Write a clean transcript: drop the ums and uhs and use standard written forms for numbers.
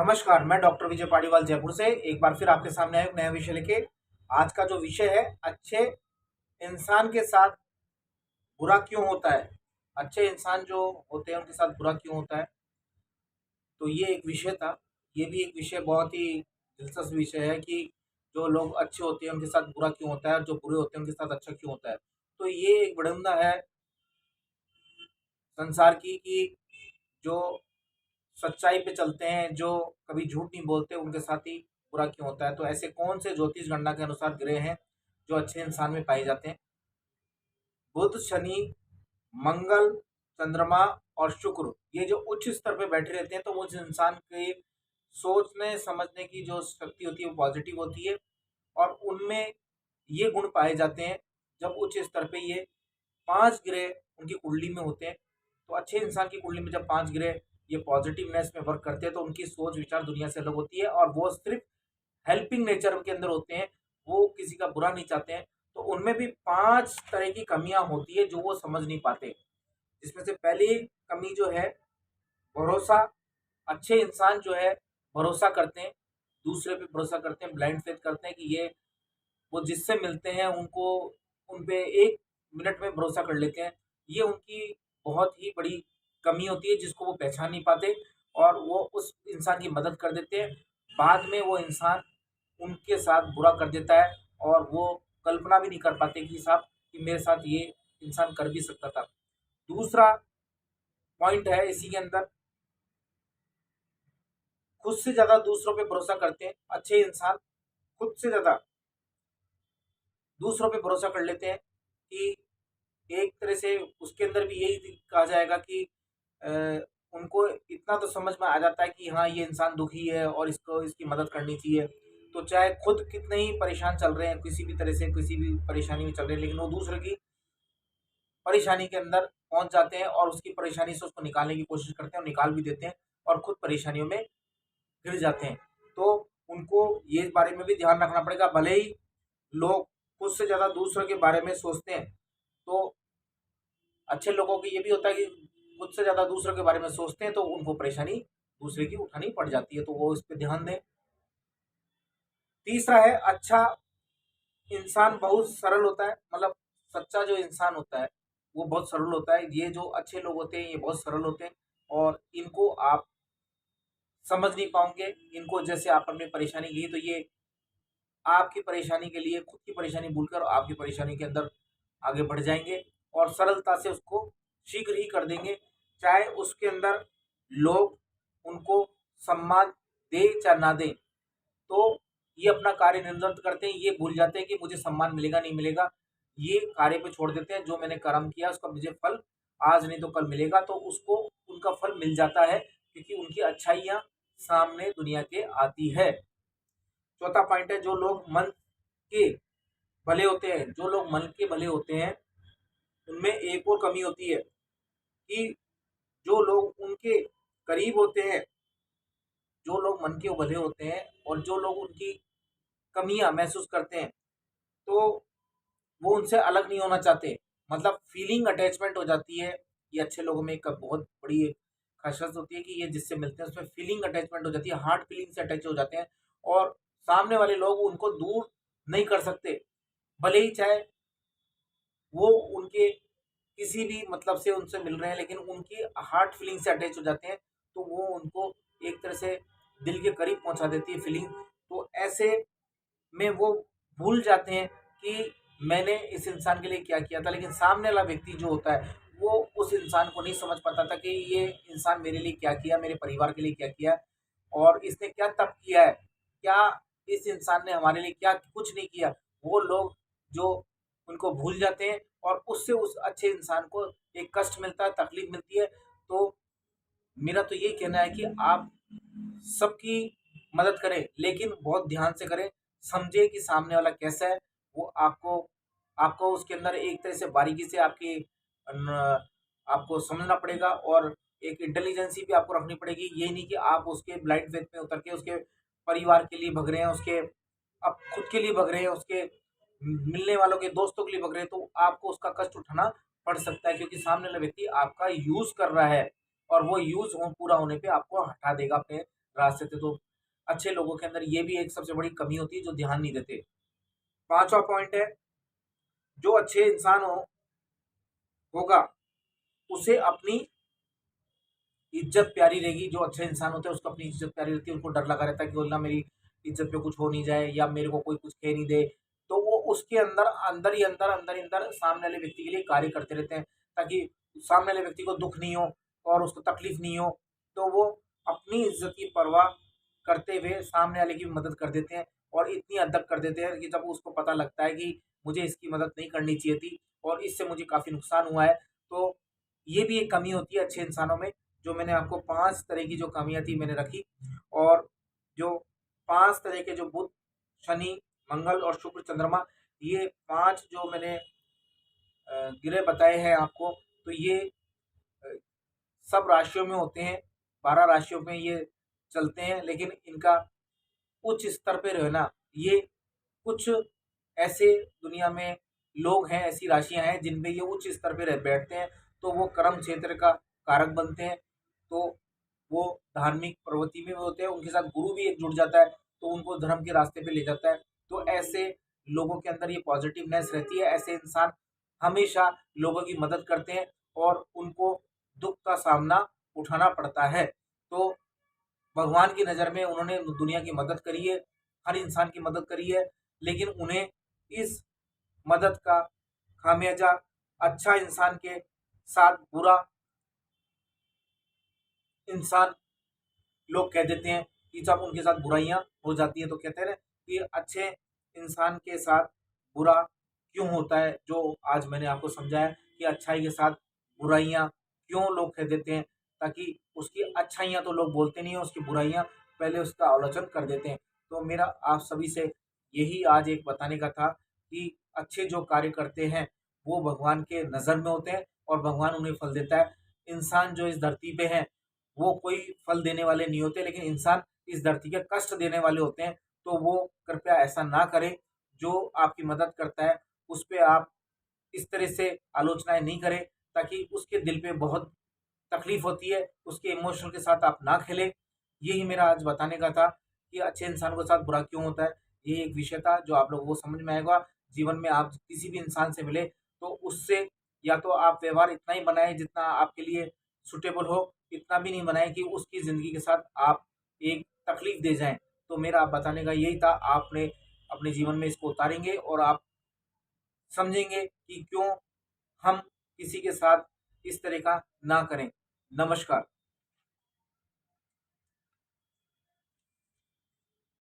नमस्कार, मैं डॉक्टर विजय पाडीवाल जयपुर से एक बार फिर आपके सामने आया एक नया विषय लेके। आज का जो विषय है, अच्छे इंसान के साथ बुरा क्यों होता है? अच्छे इंसान जो होते हैं उनके साथ बुरा क्यों होता है? तो ये एक विषय था। ये भी एक विषय बहुत ही दिलचस्प विषय है कि जो लोग अच्छे होते हैं उनके साथ बुरा क्यों होता है और जो बुरे होते हैं उनके साथ अच्छा क्यों होता है। तो ये एक विडंबना है संसार की कि जो सच्चाई पे चलते हैं, जो कभी झूठ नहीं बोलते, उनके साथ ही बुरा क्यों होता है। तो ऐसे कौन से ज्योतिष गणना के अनुसार ग्रह हैं जो अच्छे इंसान में पाए जाते हैं? बुध, शनि, मंगल, चंद्रमा और शुक्र, ये जो उच्च स्तर पे बैठे रहते हैं तो उस इंसान के सोचने समझने की जो शक्ति होती है वो पॉजिटिव होती है। और उनमें ये गुण पाए जाते हैं जब उच्च स्तर पे ये 5 ग्रह उनकी कुंडली में होते हैं। तो अच्छे इंसान की कुंडली में जब 5 ग्रह ये पॉजिटिवनेस में वर्क करते हैं तो उनकी सोच विचार दुनिया से अलग होती है और वो सिर्फ हेल्पिंग नेचर के अंदर होते हैं, वो किसी का बुरा नहीं चाहते हैं। तो उनमें भी 5 तरह की कमियां होती है जो वो समझ नहीं पाते। जिसमें से पहली कमी जो है, भरोसा। अच्छे इंसान जो है भरोसा करते हैं, दूसरे पे भरोसा करते हैं, ब्लाइंड फेथ करते हैं कि ये वो जिससे मिलते हैं उनको उन पे 1 मिनट में भरोसा कर लेते हैं। ये उनकी बहुत ही बड़ी कमी होती है जिसको वो पहचान नहीं पाते और वो उस इंसान की मदद कर देते हैं। बाद में वो इंसान उनके साथ बुरा कर देता है और वो कल्पना भी नहीं कर पाते कि साहब कि मेरे साथ ये इंसान कर भी सकता था। दूसरा पॉइंट है इसी के अंदर, खुद से ज़्यादा दूसरों पे भरोसा करते हैं। अच्छे इंसान खुद से ज़्यादा दूसरों पे भरोसा कर लेते हैं कि एक तरह से उसके अंदर भी यही कहा जाएगा कि अ, उनको इतना तो समझ में आ जाता है कि हाँ, ये इंसान दुखी है और इसको इसकी मदद करनी चाहिए। तो चाहे खुद कितने ही परेशान चल रहे हैं, किसी भी तरह से किसी भी परेशानी में चल रहे हैं, लेकिन वो दूसरे की परेशानी के अंदर पहुँच जाते हैं और उसकी परेशानी से उसको निकालने की कोशिश करते हैं और निकाल भी देते हैं और खुद परेशानियों में घिर जाते हैं। तो उनको ये बारे में भी ध्यान रखना पड़ेगा। भले ही लोग खुद से ज़्यादा दूसरों के बारे में सोचते हैं, तो अच्छे लोगों को ये भी होता है कि खुद से ज़्यादा दूसरों के बारे में सोचते हैं तो उनको परेशानी दूसरे की उठानी पड़ जाती है, तो वो इस पे ध्यान दें। तीसरा है, अच्छा इंसान बहुत सरल होता है, मतलब सच्चा जो इंसान होता है वो बहुत सरल होता है। ये जो अच्छे लोग होते हैं ये बहुत सरल होते हैं और इनको आप समझ नहीं पाओगे। इनको जैसे आप अपनी परेशानी की तो ये आपकी परेशानी के लिए खुद की परेशानी भूलकर आपकी परेशानी के अंदर आगे बढ़ जाएँगे और सरलता से उसको शीघ्र ही कर देंगे। चाहे उसके अंदर लोग उनको सम्मान दें चाहे ना दें, तो ये अपना कार्य निरंतर करते हैं। ये भूल जाते हैं कि मुझे सम्मान मिलेगा, नहीं मिलेगा। ये कार्य पे छोड़ देते हैं, जो मैंने कर्म किया उसका मुझे फल आज नहीं तो कल मिलेगा, तो उसको उनका फल मिल जाता है क्योंकि उनकी अच्छाइयाँ सामने दुनिया के आती है। चौथा पॉइंट है, जो लोग मन के भले होते हैं, जो लोग मन के भले होते हैं, उनमें एक और कमी होती है कि जो लोग उनके करीब होते हैं, जो लोग मन के भले होते हैं और जो लोग उनकी कमियां महसूस करते हैं, तो वो उनसे अलग नहीं होना चाहते। मतलब फीलिंग अटैचमेंट हो जाती है। ये अच्छे लोगों में एक बहुत बड़ी खासियत होती है कि ये जिससे मिलते हैं उसमें फीलिंग अटैचमेंट हो जाती है, हार्ट फीलिंग से अटैच हो जाते हैं और सामने वाले लोग उनको दूर नहीं कर सकते। भले ही चाहे वो उनके किसी भी मतलब से उनसे मिल रहे हैं, लेकिन उनकी हार्ट फीलिंग से अटैच हो जाते हैं, तो वो उनको एक तरह से दिल के करीब पहुंचा देती है फीलिंग। तो ऐसे में वो भूल जाते हैं कि मैंने इस इंसान के लिए क्या किया था, लेकिन सामने वाला व्यक्ति जो होता है वो उस इंसान को नहीं समझ पाता था कि ये इंसान मेरे लिए क्या किया, मेरे परिवार के लिए क्या किया और इसने क्या तप किया है, क्या इस इंसान ने हमारे लिए क्या कुछ नहीं किया। वो लोग जो उनको भूल जाते हैं और उससे उस अच्छे इंसान को एक कष्ट मिलता है, तकलीफ मिलती है। तो मेरा तो यही कहना है कि आप सबकी मदद करें, लेकिन बहुत ध्यान से करें। समझे कि सामने वाला कैसा है, वो आपको आपको उसके अंदर एक तरह से बारीकी से आपकी आपको समझना पड़ेगा और एक इंटेलिजेंसी भी आपको रखनी पड़ेगी। ये नहीं कि आप उसके ब्लाइंड फेथ में उतर के उसके परिवार के लिए भग रहे हैं, उसके अब खुद के लिए भग रहे हैं, उसके मिलने वालों के दोस्तों के लिए भग रहे हैं, तो आपको उसका कष्ट उठाना पड़ सकता है क्योंकि सामने वाला व्यक्ति आपका यूज कर रहा है और वो यूज पूरा होने पे आपको हटा देगा अपने रास्ते थे। तो अच्छे लोगों के अंदर ये भी एक सबसे बड़ी कमी होती है, जो ध्यान नहीं देते। 5वां पॉइंट है, जो अच्छे इंसान होगा उसे अपनी इज्जत प्यारी रहेगी। जो अच्छे इंसान होते हैं उसको अपनी इज्जत प्यारी रहती है, उनको डर लगा रहता है कि बोलना मेरी इज्जत पे कुछ हो नहीं जाए या मेरे को कोई कुछ कह नहीं दे। तो वो उसके अंदर अंदर ही अंदर सामने वाले व्यक्ति के लिए कार्य करते रहते हैं, ताकि सामने वाले व्यक्ति को दुख नहीं हो और उसको तकलीफ नहीं हो। तो वो अपनी इज्जत की परवाह करते हुए सामने वाले की मदद कर देते हैं, और इतनी हद तक कर देते हैं कि जब उसको पता लगता है कि मुझे इसकी मदद नहीं करनी चाहिए थी और इससे मुझे काफ़ी नुकसान हुआ है। तो ये भी एक कमी होती है अच्छे इंसानों में। जो मैंने आपको 5 तरह की जो कमियाँ थी मैंने रखी, और जो 5 तरह के जो बुध, शनि, मंगल और शुक्र, चंद्रमा, ये 5 जो मैंने ग्रह बताए हैं आपको, तो ये अ, सब राशियों में होते हैं, 12 राशियों में ये चलते हैं, लेकिन इनका उच्च स्तर पे रहना, ये कुछ ऐसे दुनिया में लोग हैं, ऐसी राशियां हैं जिन पे ये उच्च स्तर पे रह बैठते हैं, तो वो कर्म क्षेत्र का कारक बनते हैं। तो वो धार्मिक प्रवृत्ति में भी होते हैं, उनके साथ गुरु भी एक जुड़ जाता है, तो उनको धर्म के रास्ते पे ले जाता है। तो ऐसे लोगों के अंदर ये पॉजिटिवनेस रहती है। ऐसे इंसान हमेशा लोगों की मदद करते हैं और उनको दुख का सामना उठाना पड़ता है। तो भगवान की नज़र में उन्होंने दुनिया की मदद करी है, हर इंसान की मदद करी है, लेकिन उन्हें इस मदद का खामियाजा अच्छा इंसान के साथ बुरा इंसान लोग कह देते हैं कि जब उनके साथ बुराइयां हो जाती है तो कहते हैं ना कि अच्छे इंसान के साथ बुरा क्यों होता है। जो आज मैंने आपको समझाया कि अच्छाई के साथ बुराइयां क्यों लोग कह देते हैं, ताकि उसकी अच्छाइयां तो लोग बोलते नहीं है, उसकी बुराइयां पहले उसका आलोचन कर देते हैं। तो मेरा आप सभी से यही आज एक बताने का था कि अच्छे जो कार्य करते हैं वो भगवान के नज़र में होते हैं और भगवान उन्हें फल देता है। इंसान जो इस धरती पे है वो कोई फल देने वाले नहीं होते, लेकिन इंसान इस धरती के कष्ट देने वाले होते हैं। तो वो कृपया ऐसा ना करें। जो आपकी मदद करता है उस पे आप इस तरह से आलोचनाएं नहीं करें, ताकि उसके दिल पे बहुत तकलीफ होती है, उसके इमोशन के साथ आप ना खेलें। यही मेरा आज बताने का था कि अच्छे इंसान के साथ बुरा क्यों होता है। ये एक विषय था जो आप लोगों को समझ में आएगा। जीवन में आप किसी भी इंसान से मिले तो उससे या तो आप व्यवहार इतना ही बनाएं जितना आपके लिए सुटेबल हो, इतना भी नहीं बनाएं कि उसकी ज़िंदगी के साथ आप एक तकलीफ दे जाएं। तो मेरा बताने का यही था, आपने अपने जीवन में इसको उतारेंगे और आप समझेंगे कि क्यों हम किसी के साथ इस तरह का ना करें। नमस्कार।